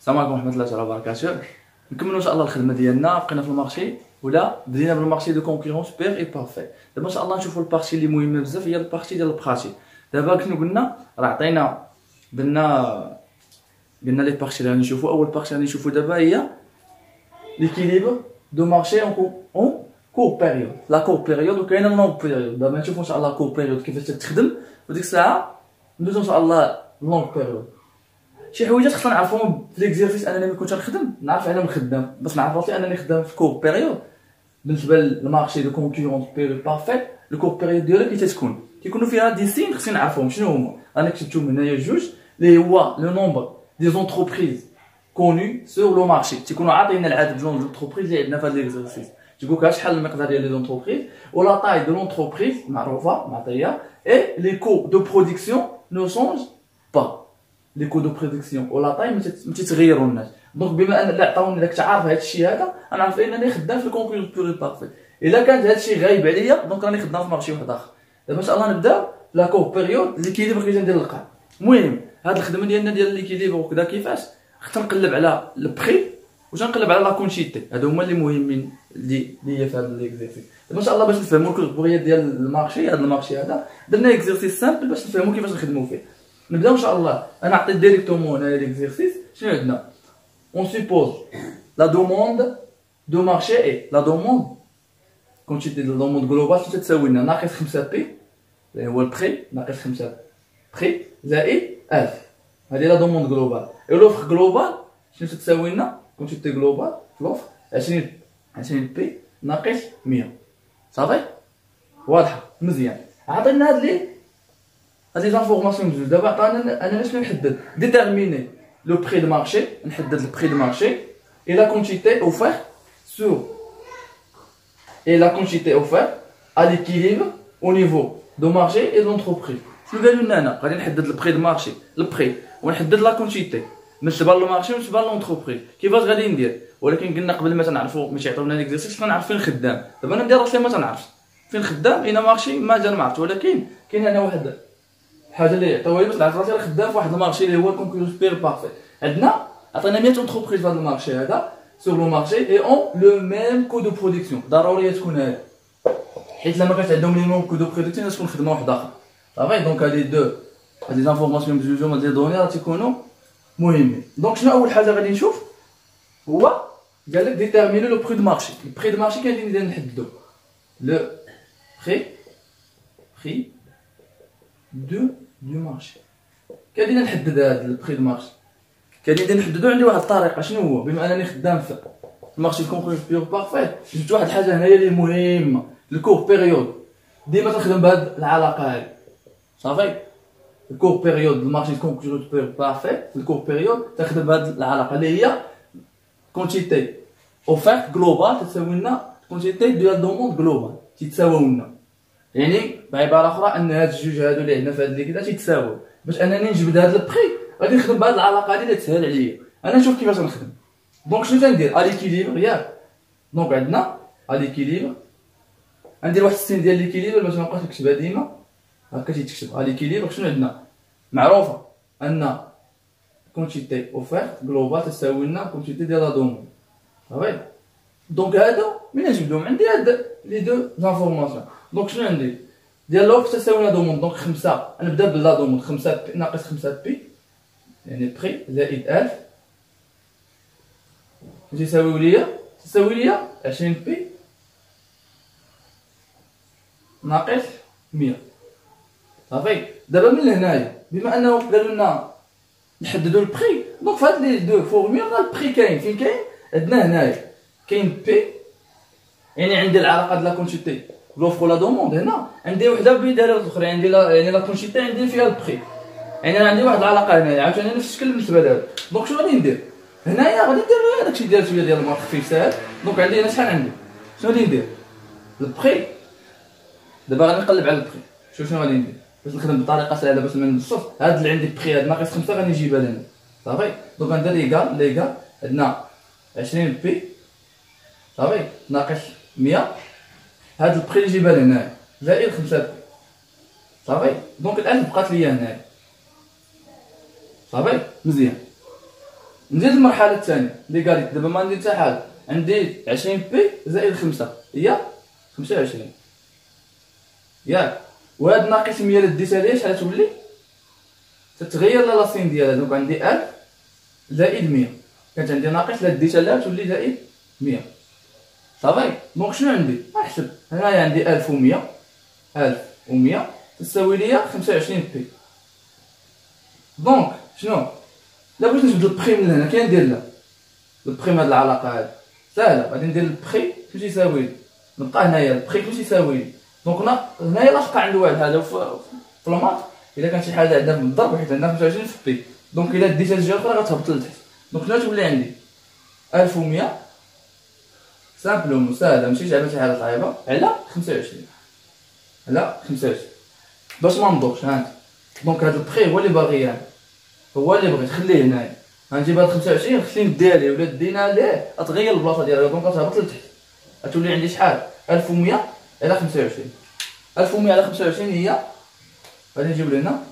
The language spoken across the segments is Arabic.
السلام عليكم ورحمه الله تعالى وبركاته. نكملوا ان شاء الله الخدمه ديالنا. بقينا في المارشي ولا بدينا بالمارشي دو كونكورونس بير اي بارفي. دابا ان شاء الله نشوفوا البارتي اللي مهمه بزاف، هي البارتي ديال البراتيك. دابا كنا قلنا راه عطينا قلنا لي بارتي اللي غادي نشوفوا. اول بارتي غادي نشوفوا دابا هي ليكيليبر دو مارشي اون كور بيريود. لا كور بيريود وكاينه لونغ بيريود. دابا نشوفوا ان شاء الله كور بيريود كيفاش تخدم، وديك الساعه ندوزو ان شاء الله لونغ بيريود. شي حوايجات خصنا نعرفوهم في ليكزيرسيس. انني ملي كنت نخدم نعرف عليهم خدام باش نعرف راسي انني خدام في كور بيريود. بالنسبه للمارشي دو كونكورونس بيريود بارفيت، الكور بيريود ديالها كي تتكون كيكونوا فيها دي سين خصني نعرفهم شنو هما. انا كتبتهم هنايا جوج اللي هو لو نومبر دي زونتربريز كوني سور لو مارشي. تيكونوا عاطينا العدد ديال زونتربريز اللي عندنا في هذا ليكزيرسيس. تيقول لك شحال المقدار ديال لي زونتربريز ولا طاي دو لونتربريز معروفه معطيه، اي لي كو دو برودكسيون نو شونج با. لي كو دو برودكسيون ولا طاي ما تيتغيروناش. دونك بما ان عطاوني داك تعرف هذا الشيء هذا، انا عارف انني خدام في الكونكورونس بيريود بارفيت. الا كانت هذا الشيء غايب عليا دونك راني خدام في مارشي واحد اخر. دابا ان شاء الله نبدا لا كور بيريود ليكيليبر كي ندير القاع. المهم هاد الخدمه ديالنا ديال ليكيليبر وكذا كيفاش خصنا نقلب على البري وتنقلب على لا كونتيتي. هادو هما اللي مهمين اللي هي في هذا ليكزيرسيس. دابا ان شاء الله باش نفهموا الكتبويه ديال المارشي. هذا المارشي هذا درنا اكزيرسيس سامبل باش نفهموا كيفاش نخدموا فيه. نبداو ان شاء الله. انا عطيت ديريكتومون هنا ليكزيرسيس. شنو عندنا؟ اون سيبوز لا دوموند دو مارشي اي لا دوموند كونتيتي دو دوموند جلوبال تساوي لنا ناقص 5 بي اللي هو البري ناقص 5 بري زائد 1000. هذه لا دوموند جلوبال. اي لوفر جلوبال شنو تساوي لنا؟ كونتيتي جلوبال في لوفر 20 بي ناقص 100. صافي واضحه مزيان. عطينا هاد لي زانفورماسيون بجوج. دابا عطانا انا شنو نحدد؟ ديتيرميني لو بري دو مارشي. نحدد البري دو مارشي اي لا كونتيتي اوفير سور اي لا كونتيتي اوفير ا ليكيليبر او نيفو دو مارشي اي دونتربريز. شنو قالوا لنا هنا؟ غادي نحدد البري دو مارشي البري ونحدد لا كونتيتي بالنسبه للمارشي وبالنسبه للونتربريز. كيفاش غادي ندير؟ ولكن قلنا قبل ما تنعرفوا ملي تيعطيونا ليكزيرسيس كنعرف فين خدام. دابا انا ندير راسي ما تنعرفش فين خدام اين مارشي ما جا ما عرفت. ولكن كاين هنا واحد الحاجه اللي عطاوها لي باش نعرف راسي راه خدام في واحد المارشي اللي هو الكونكورونس بير بارفيت. عندنا عطينا 100 اونتربريز في هذا المارشي هذا سور لو مارشي اي اون لو ميم كو دو برودكسيون. ضروريه تكون هذه حيت لما كانت عندهم لي ميم كو دو برودكسيون تكون خدمه واحده اخرى. صافي دونك هادي زانفورماسيون بجوج ديال دوني راه تيكونوا مهمين. دونك شنو اول حاجه غادي نشوف هو قال لك ديتيرميني لو بري دو مارشي. البري دو مارشي كاين نحددو لو بري دو مارشي. كاين نحدد هذا البري دو مارشي كاين نحددو. عندي واحد الطريقه شنو هو؟ بما انني خدام في المارشي كونكورونس بيريود بارفيت جبت واحد الحاجه هنايا اللي مهمه الكور بيريود. ديما تنخدم بهاد العلاقه هادي. صافي الكور بيريود المارشي كونكورونس بيريود بارفيت الكور بيريود تخدم بهاد العلاقه اللي هي كونتيتي اوفيرت جلوبال تساوي لنا كونتيتي ديال دوموند جلوبال تيتساويو لنا. يعني بعباره اخرى ان هاد الجوج هادو اللي عندنا في هاد اللي كذا تيتساويو. باش انني نجبد هاد البري غادي نخدم بهاد العلاقه هادي اللي تسهل عليا. انا نشوف كيفاش نخدم. دونك شنو تندير؟ ليكيليبر ياك. دونك عندنا ليكيليبر ندير واحد السين ديال ليكيليبر باش مابقاش نكتبها ديما هكا تيتكتب. ليكيليبر شنو عندنا؟ معروفه ان كونتيتي اوفيرت جلوبال تساوي لنا كونتيتي ديال لا دوموند. صافي دونك هادو منين نجبدهم؟ عندي هاد لي دو زانفورماسيون. دونك شنو عندي؟ ديال لوف تساوي لا دوموند. دونك 5 نبدا بلا دوموند 5 ناقص 5 بي يعني بري زائد 1000 تساوي ليا 20 بي ناقص 100. صافي دابا من هنايا بما انه قالوا لنا نحددوا البري دونك فهاد لي دو فورمول راه البري كاين فين كاين عندنا هنايا كاين بي يعني عندي العلاقه ديال لا كونتيتي لوفر لا دوموند. هنا عندي وحده بدلاله اخرى عندي يعني لا كونتيتي عندي فيها البري يعني انا عندي واحد العلاقه هنايا عاوتاني نفس الشكل بالنسبه لهذا. دونك شنو غادي ندير هنايا؟ غادي ندير داكشي ديال شويه ديال الماط خفيف ساهل. دونك عندي هنا شحال عندي؟ شنو غادي ندير؟ البري دابا غادي نقلب على البري. شنو غادي ندير باش نخدم بطريقه سهله باش ما ننصف هاد اللي عندي البري هاد ناقص 5 غادي نجيبها لهنا. صافي دونك غندير ليغال عندنا 20 بي صافي ناقص 100 هاد البري اللي جيبها لهنا زائد 5 بي. صافي دونك الان بقات ليا هنايا. صافي مزيان. نزيد المرحله الثانيه اللي قالت دابا ما ندير حتى حاجه، عندي 20 بي زائد 5 هي 25 ياك. وهاد ناقص 100 اللي ديتها ليا شحال تولي؟ تتغير لا سين ديالها. دونك عندي 1000 زائد 100، كانت عندي ناقص لا ديتها لها تولي زائد 100 صافي. دونك شنو عندي؟ نحسب هنايا عندي 1100 تساوي ليا 25 بي. دونك شنو لا بغيت نجبد البخي من هنا كاين ندير لا البخي من هاد العلاقه هادي ساهله. غادي ندير البخي كلشي يساوي لي، نبقى هنايا البخي كلشي يساوي لي. دونك هنايا لاش بقى عند الواحد هذا في المات الا كان شي حاجه عندنا في الضرب حيت عندنا 25 في بي. دونك الا ديتها الجهه الاخرى غتهبط لتحت. دونك شنو تولي عندي؟ 1100 سامبلومون ساهله ماشي زعما شي حاجه صعيبه على 25 على 25 باش ما نضرش. ها انت دونك هذا البخي هو اللي باغي يعني هو اللي بغيت خليه هنايا. غنجيب هاد 25 خصني نديها ليه، ولا دينا ليه غتغير البلاصه ديالها. دونك غتهبط لتحت غتولي عندي شحال؟ 1100 على 25. 1100 على 25 هي غادي نجيب لهنا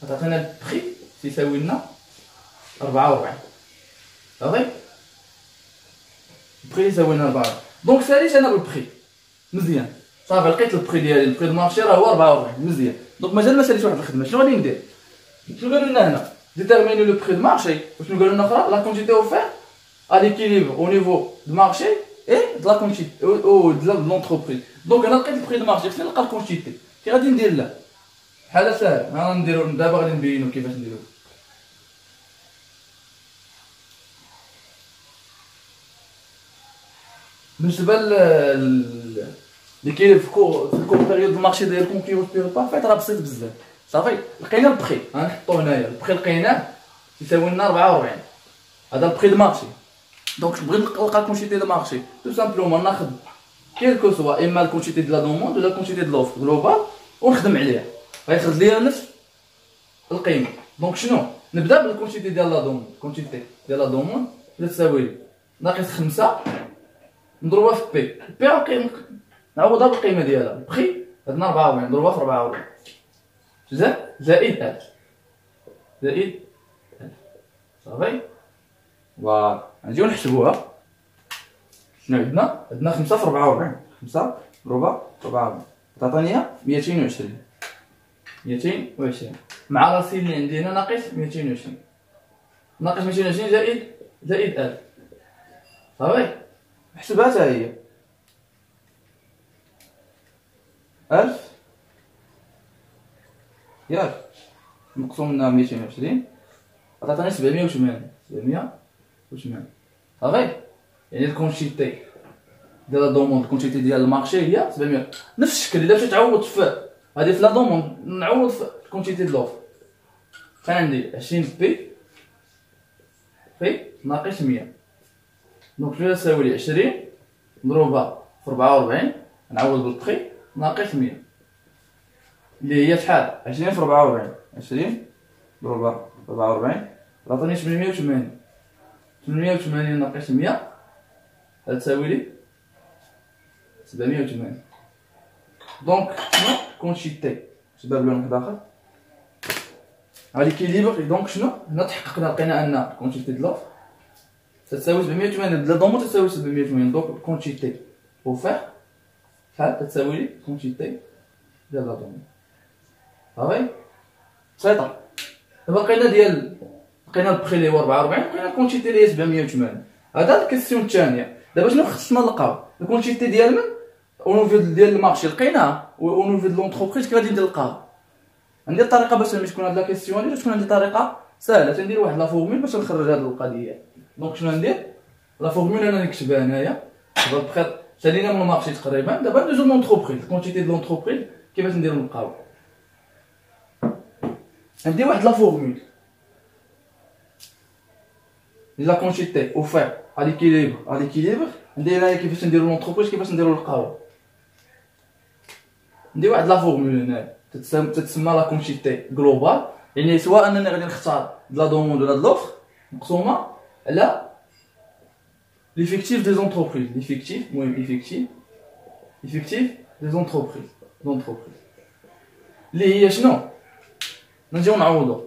غتعطينا البخي تيساوي لنا 44 صافي. البخي يساوي لنا 44. دونك ساليت انا بالبخي مزيان صافي. لقيت البخي ديالي البخي دو مارشي راه هو 44 مزيان. دونك مازال ما ساليتش واحد الخدمه. شنو غادي ندير؟ شنو قالوا لنا هنا؟ déterminer le prix de marché. وشنو قالوا لنا اخرى؟ la quantité offerte à l'équilibre au niveau du marché et de la quantité ou de l'entreprise. دونك انا لقيت البري دو مارشي خصني نلقى الكونتيتي. كي غادي ندير له بحال ساهل. ها نديرو دابا غادي نبينو كيفاش نديرو. بالنسبه لكاين في الكور بيريود المارشي ديال الكونكيرونس بيريود بارفيت راه بسيط بزاف صافي. لقينا البخي غنحطو هنايا البخي لقيناه يساوي لنا 44 هذا البخي دو مارشي. دونك بغيت نلقى الكونتيتي دو مارشي تو سامبلومون ناخذ كيلكو سوا اما الكونتيتي دو لا دوموند ولا الكونتيتي دو لوفر جلوبال ونخدم عليها غيخرج ليا نفس القيمه. دونك شنو نبدا بالكونتيتي ديال لا دوموند. الكونتيتي ديال لا دوموند اللي تساوي لي ناقص 5 نضربها في بي. بي راه نعوضها بالقيمه ديالها. البخي عندنا 44 نضربها في 44 زائد 1000 زائد 1000 صافي. فوالا نجيو نحسبوها. شنو عندنا؟ عندنا 5 في 44 5 ضربها في 44 تعطيني 220 مع راسي اللي عندي هنا ناقص 220 زائد 1000 صافي. حسبها حتى هي 1000 ياك مقسوم منها 220 عطاتني 780 صافي. يعني الكونتيتي ديال لا دوموند الكونتيتي ديال المارشي هي 700. نفس الشكل الا مشيت تعوض في هذه في لا دوموند نعوض في الكونتيتي ديال لوفر. كان عندي 20 بي ناقص 100. دونك شنو تساوي لي 20 مضروبه في 44 نعوض بالبخي ناقص 100 اللي هي شحال؟ 20 في 44 20 ضربها في 44 عطاني 880 ناقص 100 تساوي لي 780. دونك شنو كونتيتي شباب لون واحد اخر على ليكيليبر. دونك شنو هنا تحققنا لقينا ان الكونتيتي د لوف تساوي 780 د لا دومون تساوي 780. دونك الكونتيتي اوفير شحال تساوي لي كونتيتي ديال لا دومون صافي بسيطه. دابا لقينا البخي اللي هو 44 لقينا الكونتيتي اللي هي 780. هذا الكيسيون الثانيه. دابا شنو خصنا نلقاو الكونتيتي ديال من او نوفو ديال المارشي لقيناها او نوفو د لونتربريز. كي غادي نلقاها عندي الطريقه باش تكون هاد لا كيسيون تكون عندي طريقه ساهله. تندير واحد لا فورمول باش نخرج هاد القضيه. دونك شنو ندير لا فورمول انا نكتبها هنايا دابا بخير سالينا من المارشي تقريبا. دابا ندوزو لونتربريز الكونتيتي د لونتربريز كيفاش نديرو نلقاو. عندي واحد لا فورمول لا كونتيتي اوفير à l'équilibre عندي هنايا كيفاش نديرو لونتربريز كيفاش نديرو القهوه. عندي واحد لا فورمول هنا تتسمى لا كونتيتي جلوبال. يعني سواء انني غادي نختار د لا دوموند ولا د لوفر مقسومه على ليفيكتيف دي زونتربريز. المهم ليفيكتيف دي زونتربريز اللي هي شنو نجيو نعوضو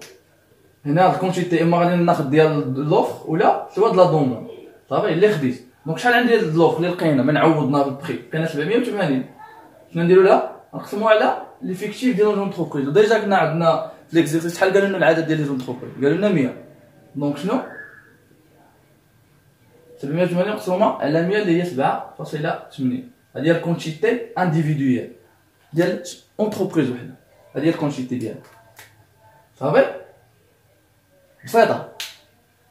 هنا الكونتيتي اما غادي ناخذ ديال لوفر ولا سوا د لا دومون صافي اللي خديت. دونك شحال عندي ديال لوفر اللي لقينا من عوضنا بالبخي لقينا 780. شنو نديرو لها؟ نقسمو على ليفيكتيف ديال لونتربريز. ديجا كنا عندنا في ليكزيرسيس شحال قالوا لنا العدد ديال لي زونتربريز؟ قالوا لنا 100. دونك شنو 780 مقسومه على 100 اللي هي 7.8. هذه هي الكونتيتي انديفيدويال ديال اونتربريز وحده. هذه هي الكونتيتي ديالها صافي بسيطه.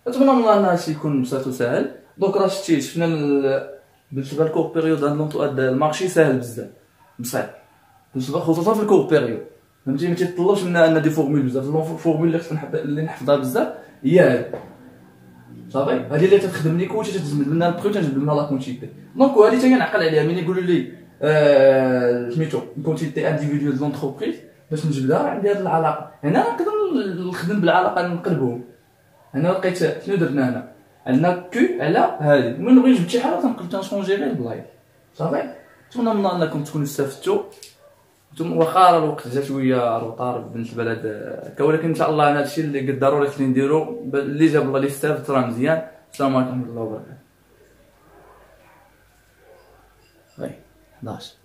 نتمنى من الله ان هادشي يكون بسيط وسهل. دونك راه شفتي شفنا بالنسبه للكور بيريود هاد المارشي ساهل بزاف بسيط بالنسبه خصوصا في الكور بيريود فهمتي. ما تيطلبش منا ان دي فورمول بزاف. الفورمول اللي خصنا اللي نحفظها بزاف هي هادي صافي. هادي اللي تخدم لي كلشي تتجبد منها البخي وتنجبد منها لا كونتيتي. دونك هادي حتى هي نعقل عليها ملي يقولوا لي سميتو كونتيتي انديفيدوال دونتربريز باش نجبدها عندي هاد العلاقه. هنا نقدر نخدم بالعلاقه نقلبهم. هنا لقيت شنو درنا هنا عندنا كو على هادي. من نبغي نجبد شي حاجه تنشونجي غير البلايص صافي. نتمنى من الله انكم تكونوا استفدتوا. واخا الوقت جا شويه روطار بالنسبه لهاد ولكن ان شاء الله هادشي اللي قد ضروري خصني نديرو اللي جاب الله اللي استفدت راه مزيان. السلام عليكم ورحمه الله وبركاته. 11